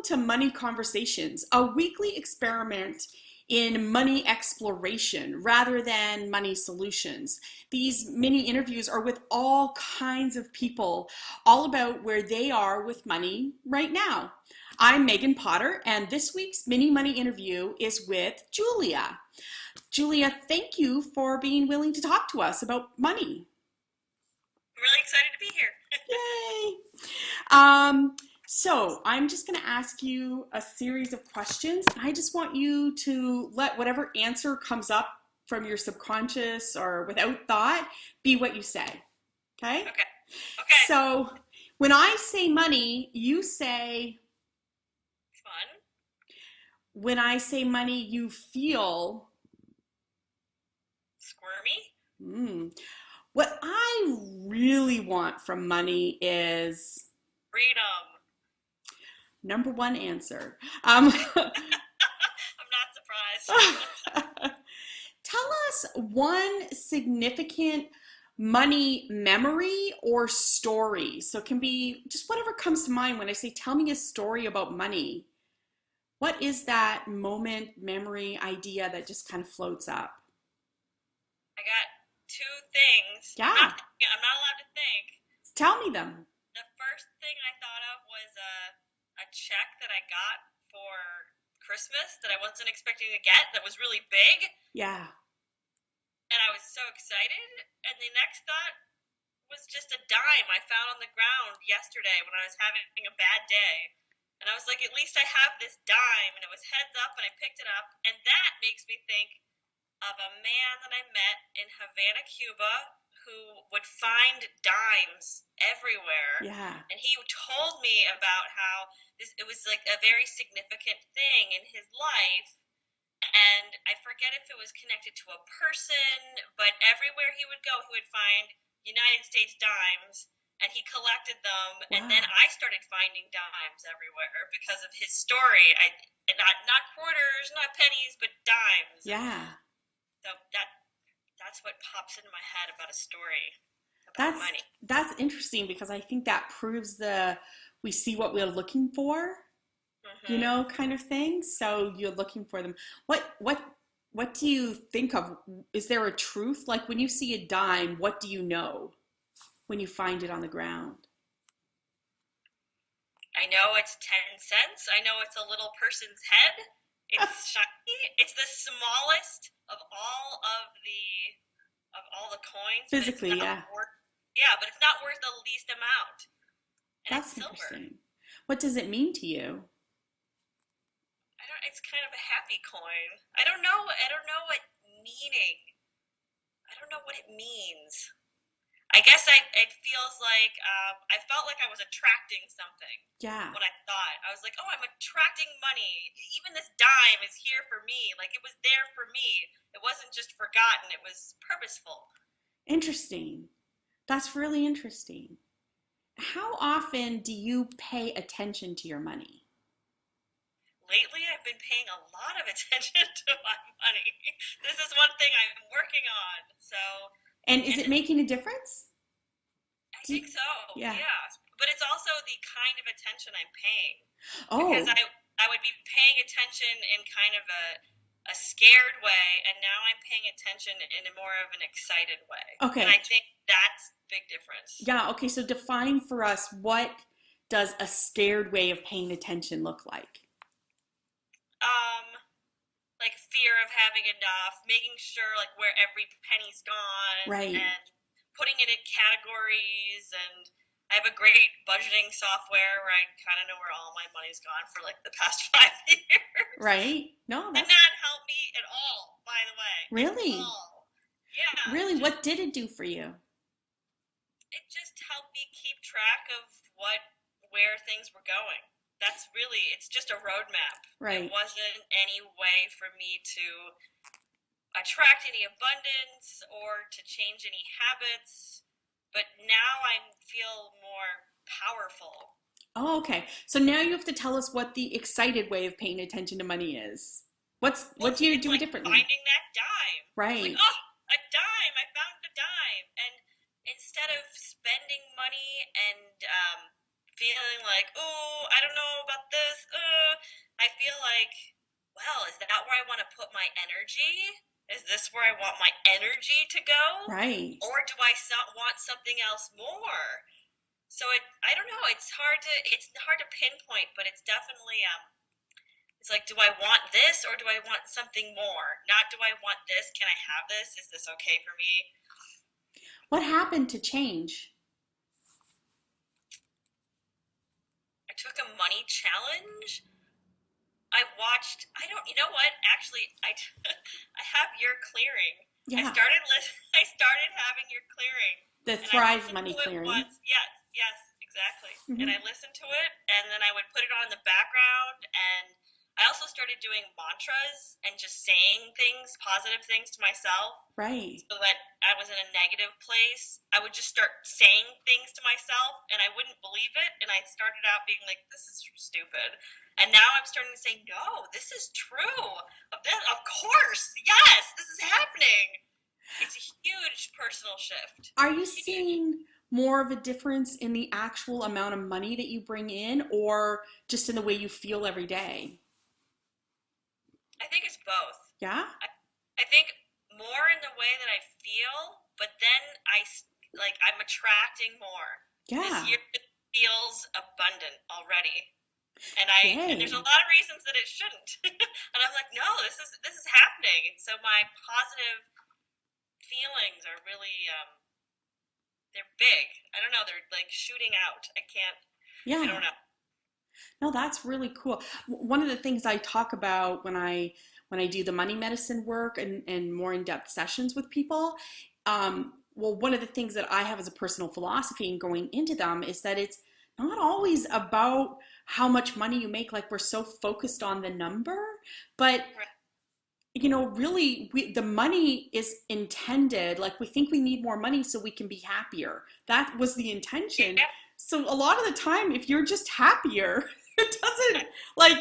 to Money Conversations, a weekly experiment in money exploration rather than money solutions. These mini interviews are with all kinds of people, all about where they are with money right now. I'm Megan Potter, and this week's mini money interview is with Julia. Julia, thank you for being willing to talk to us about money. I'm really excited to be here. Yay! So I'm just going to ask you a series of questions. I just want you to let whatever answer comes up from your subconscious or without thought be what you say. Okay? Okay. Okay. So when I say money, you say, Fun. when I say money, you feel, Squirmy. hmm. What I really want from money is Freedom. number one answer. I'm not surprised. Tell us one significant money memory or story. So it can be just whatever comes to mind when I say, tell me a story about money. What is that moment, memory, idea that just kind of floats up? I got two things. Yeah, I'm not allowed to think. tell me them. The first thing I thought of was a check that I got for Christmas that I wasn't expecting to get that was really big, Yeah. and I was so excited. And the next thought was just a dime I found on the ground yesterday when I was having a bad day. And I was like, at least I have this dime. And it was heads up, and I picked it up. And that makes me think of a man that I met in Havana, Cuba, who would find dimes everywhere. Yeah. And he told me about how it was like a very significant thing in his life. And I forget if it was connected to a person, but everywhere he would go, he would find United States dimes, and he collected them. And then Wow. I started finding dimes everywhere because of his story. Not quarters, not pennies, but dimes. Yeah. So that's what pops into my head about a story about That's money. that's interesting because I think that proves the we see what we're looking for, Hmm. kind of thing. So you're looking for them. What do you think of? Is there a truth? Like when you see a dime, what do you know when you find it on the ground? I know it's 10 cents. I know it's a little person's head. It's shiny. It's the smallest of all the coins, but it's Physically, not yeah. worth. Yeah, but it's not worth the least amount, and it's That's silver. interesting. What does it mean to you? I don't. It's kind of a happy coin. I don't know. I don't know what meaning. I don't know what it means. I guess it feels like I felt like I was attracting something Yeah. when I thought. I was like, oh, I'm attracting money. Even this dime is here for me. Like it was there for me. It wasn't just forgotten. It was purposeful. Interesting. That's really interesting. How often do you pay attention to your money? Lately, I've been paying a lot of attention to my money. This is one thing I'm working on. So, And is and it making a difference? I Do you, think so. yeah. Yeah, but it's also the kind of attention I'm paying because Oh, I would be paying attention in kind of a scared way, and now I'm paying attention in a more of an excited way. And okay. I think that's big difference. Yeah, okay. So define for us what does a scared way of paying attention look like? Um, like fear of having enough, making sure like where every penny's gone, Right. and putting it in categories. And I have a great budgeting software where I kind of know where all my money's gone for like the past 5 years. Right? No, Did that's not help me at all, by the way, at really, all. Yeah, really what did it do for you? it just helped me keep track of where things were going. That's really, it's just a roadmap. It Right. wasn't any way for me to attract any abundance or to change any habits, but now I feel more powerful. Oh, okay. So now you have to tell us what the excited way of paying attention to money is. Well, What do you it's do like differently? finding that dime. It's like, Right. oh, a dime! I found a dime. And instead of spending money and feeling like, oh, I don't know about this, like, well, is that where I want to put my energy? Is this where I want my energy to go? Right. Or do I want something else more? So I don't know. It's hard to pinpoint, but it's definitely it's like, do I want this or do I want something more? Not do I want this? Can I have this? Is this okay for me? What happened to change? I took a money challenge. You know what? Actually, I have your clearing. Yeah. I started having your clearing, The and I Thrive listened money to it clearing. once. Yes, yes, exactly. And Hmm. I listened to it, and then I would put it on in the background, and I also started doing mantras and just saying things, positive things to myself, Right. so that I was in a negative place. I would just start saying things to myself and I wouldn't believe it. And I started out being like, this is stupid. And now I'm starting to say, no, this is true. Of course, yes, this is happening. It's a huge personal shift. Are you Huge. seeing more of a difference in the actual amount of money that you bring in or just in the way you feel every day? I think it's both. Yeah? I, I think more in the way that I feel, but then I'm attracting more. This Yeah. year it feels abundant already. And there's a Yay. lot of reasons that it shouldn't. And I'm like, no, this is happening. And so my positive feelings are really they're big. I don't know, they're like shooting out. I Yeah. don't know. No, that's really cool. One of the things I talk about when I do the money medicine work and more in-depth sessions with people, well, one of the things that I have as a personal philosophy in going into them is that it's not always about how much money you make, like we're so focused on the number, but Right. really the money is intended, like we think we need more money so we can be happier. That was the intention. Yeah. So a lot of the time, if you're just happier, it doesn't, like,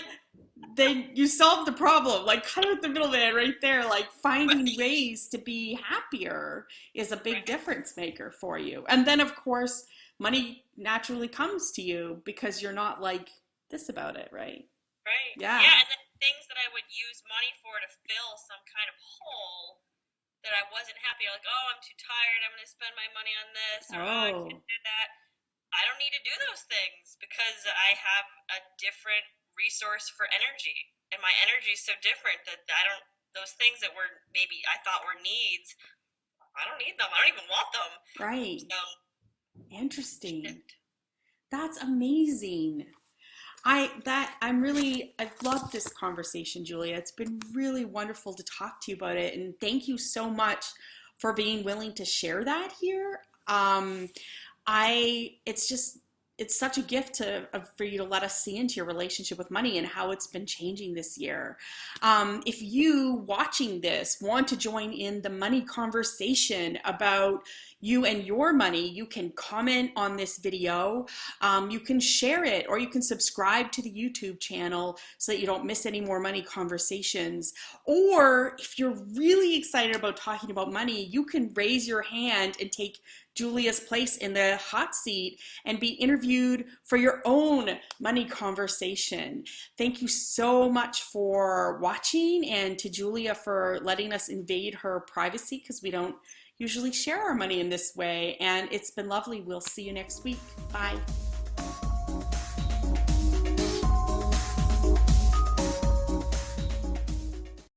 then you solve the problem. Like, cut out the middleman right there. Like, finding Right. ways to be happier is a big Right. difference maker for you. And then, of course, money naturally comes to you because you're not like this about it, right? Right. Yeah. Yeah, and then things that I would use money for to fill some kind of hole that I wasn't happy. Like, oh, I'm too tired. I'm going to spend my money on this, or oh, I can't Oh, do that. I don't need to do those things because I have a different resource for energy. And my energy is so different that those things that were maybe I thought were needs, I don't need them. I don't even want them. right. So, Interesting. shift. That's amazing. I've loved this conversation, Julia. It's been really wonderful to talk to you about it, and thank you so much for being willing to share that here. It's just, it's such a gift for you to let us see into your relationship with money and how it's been changing this year. If you watching this want to join in the money conversation about you and your money, you can comment on this video. You can share it, or you can subscribe to the YouTube channel so that you don't miss any more money conversations. Or if you're really excited about talking about money, you can raise your hand and take Julia's place in the hot seat and be interviewed for your own money conversation. Thank you so much for watching, and to Julia for letting us invade her privacy because we don't usually share our money in this way. And it's been lovely. We'll see you next week. Bye.